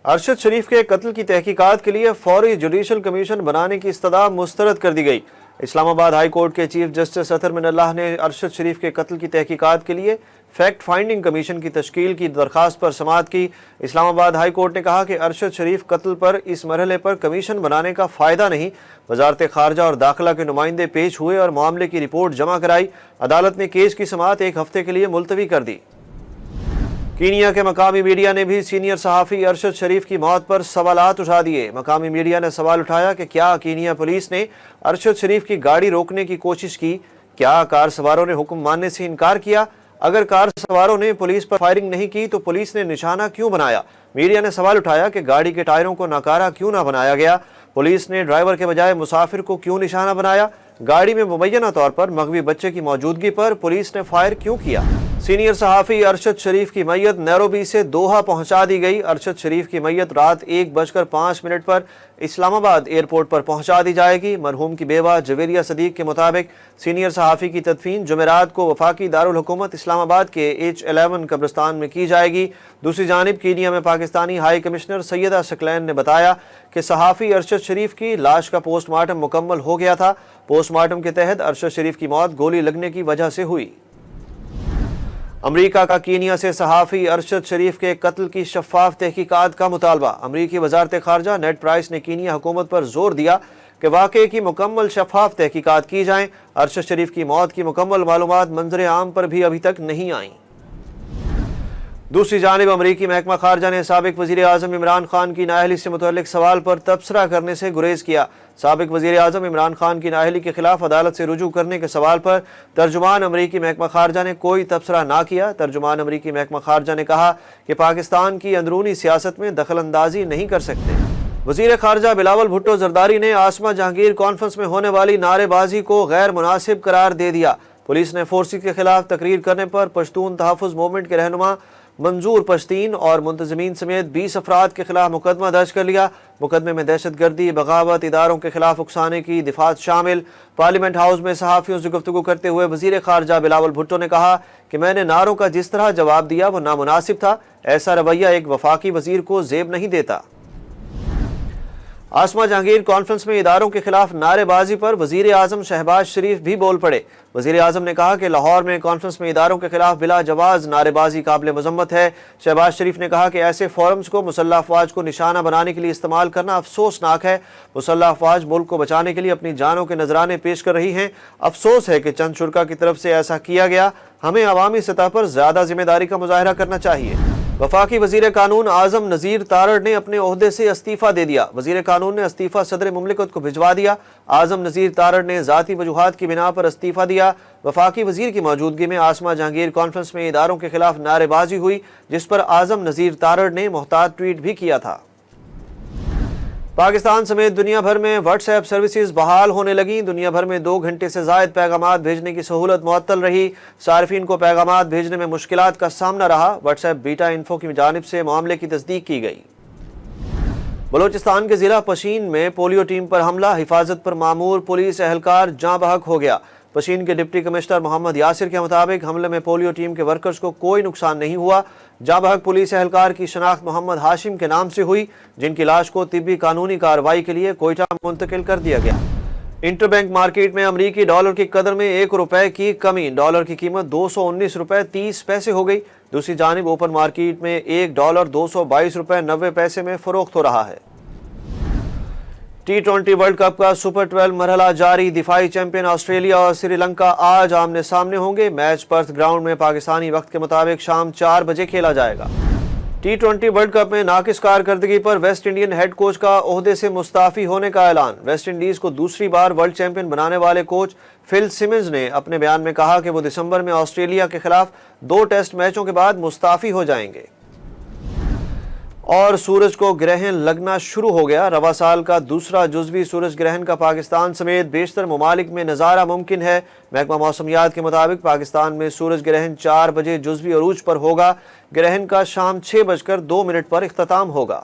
ارشد شریف کے قتل کی تحقیقات کے لیے فوری جوڈیشل کمیشن بنانے کی استدعا مسترد کر دی گئی۔ اسلام آباد ہائی کورٹ کے چیف جسٹس اطہر من اللہ نے ارشد شریف کے قتل کی تحقیقات کے لیے فیکٹ فائنڈنگ کمیشن کی تشکیل کی درخواست پر سماعت کی۔ اسلام آباد ہائی کورٹ نے کہا کہ ارشد شریف قتل پر اس مرحلے پر کمیشن بنانے کا فائدہ نہیں۔ وزارت خارجہ اور داخلہ کے نمائندے پیش ہوئے اور معاملے کی رپورٹ جمع کرائی۔ عدالت نے کیس کی سماعت ایک ہفتے کے لیے ملتوی کر دی۔ کینیا کے مقامی میڈیا نے بھی سینئر صحافی ارشد شریف کی موت پر سوالات اٹھا دیے۔ مقامی میڈیا نے سوال اٹھایا کہ کیا کینیا پولیس نے ارشد شریف کی گاڑی روکنے کی کوشش کی؟ کیا کار سواروں نے حکم ماننے سے انکار کیا؟ اگر کار سواروں نے پولیس پر فائرنگ نہیں کی تو پولیس نے نشانہ کیوں بنایا؟ میڈیا نے سوال اٹھایا کہ گاڑی کے ٹائروں کو ناکارہ کیوں نہ بنایا گیا؟ پولیس نے ڈرائیور کے بجائے مسافر کو کیوں نشانہ بنایا؟ گاڑی میں مبینہ طور پر مغوی بچے کی موجودگی پر پولیس نے فائر کیوں کیا؟ سینئر صحافی ارشد شریف کی میت نیروبی سے دوحہ پہنچا دی گئی۔ ارشد شریف کی میت رات 1:05 پر اسلام آباد ایئرپورٹ پر پہنچا دی جائے گی۔ مرحوم کی بیوہ جویریہ صدیق کے مطابق سینئر صحافی کی تدفین جمعرات کو وفاقی دارالحکومت اسلام آباد کے H11 قبرستان میں کی جائے گی۔ دوسری جانب کینیا میں پاکستانی ہائی کمشنر سیدہ ثقلین نے بتایا کہ صحافی ارشد شریف کی لاش کا پوسٹ مارٹم مکمل ہو گیا تھا۔ پوسٹ مارٹم کے تحت ارشد شریف کی موت گولی لگنے کی وجہ سے ہوئی۔ امریکہ کا کینیا سے صحافی ارشد شریف کے قتل کی شفاف تحقیقات کا مطالبہ۔ امریکی وزارت خارجہ نیڈ پرائس نے کینیا حکومت پر زور دیا کہ واقعے کی مکمل شفاف تحقیقات کی جائیں۔ ارشد شریف کی موت کی مکمل معلومات منظر عام پر بھی ابھی تک نہیں آئیں۔ دوسری جانب امریکی محکمہ خارجہ نے سابق وزیر اعظم عمران خان کی نااہلی سے متعلق سوال پر تبصرہ کرنے سے گریز کیا۔ سابق وزیر اعظم عمران خان کی نااہلی کے خلاف عدالت سے رجوع کرنے کے سوال پر ترجمان امریکی محکمہ خارجہ نے کوئی تبصرہ نہ کیا۔ ترجمان امریکی محکمہ خارجہ نے کہا کہ پاکستان کی اندرونی سیاست میں دخل اندازی نہیں کر سکتے۔ وزیر خارجہ بلاول بھٹو زرداری نے عاصمہ جہانگیر کانفرنس میں ہونے والی نعرے بازی کو غیر مناسب قرار دے دیا۔ پولیس نے فورسی کے خلاف تقریر کرنے پر پشتون تحفظ موومنٹ کے رہنما منظور پشتین اور منتظمین سمیت 20 افراد کے خلاف مقدمہ درج کر لیا۔ مقدمے میں دہشت گردی، بغاوت، اداروں کے خلاف اکسانے کی دفعات شامل۔ پارلیمنٹ ہاؤس میں صحافیوں سے گفتگو کرتے ہوئے وزیر خارجہ بلاول بھٹو نے کہا کہ میں نے نعروں کا جس طرح جواب دیا وہ نامناسب تھا۔ ایسا رویہ ایک وفاقی وزیر کو زیب نہیں دیتا۔ عاصمہ جہانگیر کانفرنس میں اداروں کے خلاف نعرے بازی پر وزیر اعظم شہباز شریف بھی بول پڑے۔ وزیر اعظم نے کہا کہ لاہور میں کانفرنس میں اداروں کے خلاف بلا جواز نعرے بازی قابل مذمت ہے۔ شہباز شریف نے کہا کہ ایسے فورمز کو مسلح افواج کو نشانہ بنانے کے لیے استعمال کرنا افسوسناک ہے۔ مسلح افواج ملک کو بچانے کے لیے اپنی جانوں کے نذرانے پیش کر رہی ہیں۔ افسوس ہے کہ چند شرکاء کی طرف سے ایسا کیا گیا۔ ہمیں عوامی سطح پر زیادہ ذمہ داری کا مظاہرہ کرنا چاہیے۔ وفاقی وزیر قانون اعظم نذیر تارڑ نے اپنے عہدے سے استعفیٰ دے دیا۔ وزیر قانون نے استعفیٰ صدر مملکت کو بھجوا دیا۔ اعظم نذیر تارڑ نے ذاتی وجوہات کی بنا پر استعفیٰ دیا۔ وفاقی وزیر کی موجودگی میں عاصمہ جہانگیر کانفرنس میں اداروں کے خلاف نعرے بازی ہوئی، جس پر اعظم نذیر تارڑ نے محتاط ٹویٹ بھی کیا تھا۔ پاکستان سمیت دنیا بھر میں واٹس ایپ سروسز بحال ہونے لگیں۔ دنیا بھر میں 2 گھنٹے سے زائد پیغامات بھیجنے کی سہولت معطل رہی۔ صارفین کو پیغامات بھیجنے میں مشکلات کا سامنا رہا۔ واٹس ایپ بیٹا انفو کی جانب سے معاملے کی تصدیق کی گئی۔ بلوچستان کے ضلع پشین میں پولیو ٹیم پر حملہ، حفاظت پر مامور پولیس اہلکار جاں بحق ہو گیا۔ پشین کے ڈپٹی کمشنر محمد یاسر کے مطابق حملے میں پولیو ٹیم کے ورکرز کو کوئی نقصان نہیں ہوا۔ جاں بحق پولیس اہلکار کی شناخت محمد ہاشم کے نام سے ہوئی، جن کی لاش کو طبی قانونی کارروائی کے لیے کوئٹہ منتقل کر دیا گیا۔ انٹر بینک مارکیٹ میں امریکی ڈالر کی قدر میں 1 روپے کی کمی، ڈالر کی قیمت 219 روپے 30 پیسے ہو گئی۔ دوسری جانب اوپن مارکیٹ میں $1 222 روپے 90 پیسے میں فروخت ہو رہا ہے۔ T20 ورلڈ کپ کا سپر 12 مرحلہ جاری، دفاعی چیمپئن آسٹریلیا اور سری لنکا آج آمنے سامنے ہوں گے۔ میچ پرتھ گراؤنڈ میں پاکستانی وقت کے مطابق شام 4 بجے کھیلا جائے گا۔ T20 ورلڈ کپ میں ناقص کارکردگی پر ویسٹ انڈین ہیڈ کوچ کا عہدے سے مستعفی ہونے کا اعلان۔ ویسٹ انڈیز کو دوسری بار ورلڈ چیمپئن بنانے والے کوچ فل سمنز نے اپنے بیان میں کہا کہ وہ دسمبر میں آسٹریلیا کے خلاف 2 ٹیسٹ میچوں کے بعد مستعفی ہو جائیں گے۔ اور سورج کو گرہن لگنا شروع ہو گیا۔ رواں سال کا دوسرا جزوی سورج گرہن کا پاکستان سمیت بیشتر ممالک میں نظارہ ممکن ہے۔ محکمہ موسمیات کے مطابق پاکستان میں سورج گرہن 4 بجے جزوی عروج پر ہوگا۔ گرہن کا شام 6:02 پر اختتام ہوگا۔